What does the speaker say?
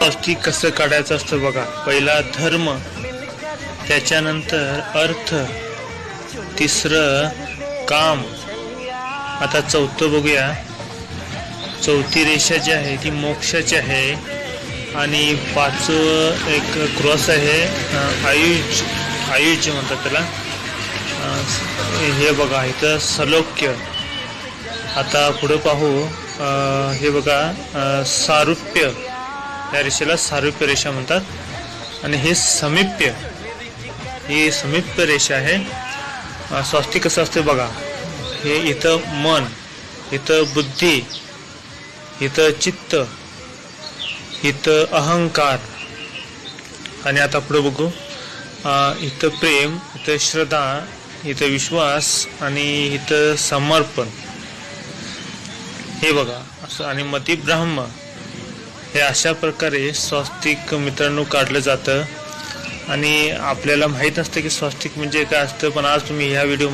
स्वास्तिक कसं काढायचं असतं बघा. पहिला धर्म, त्याच्यानंतर अर्थ, तिसरं काम, आता चौथं बघूया. चौथी रेषा जी आहे ती मोक्षाची आहे आणि पाचवं एक क्रॉस आहे, आयुष म्हणतात त्याला. हे बघा इथं सलोक्य. आता पुढे पाहू, हे बघा सारुप्य, या रेषेला सारुप्य रेषा म्हणतात आणि हे समीप्य, ही समीप्य रेषा आहे. स्वास्तिक कसं असते बघा. हे इथं मन, इथं बुद्धी, इथं चित्त, इथं अहंकार आणि आता पुढे बघू, इथं प्रेम, इथं श्रद्धा, इथं विश्वास आणि इथं समर्पण. हे बघा असं. आणि मती ब्राह्म, हे अशा प्रकारे स्वास्तिक मित्रांनो काढलं जातं. आणि आपल्याला माहीत नसतं की स्वास्तिक म्हणजे काय असतं, पण आज तुम्ही ह्या व्हिडिओ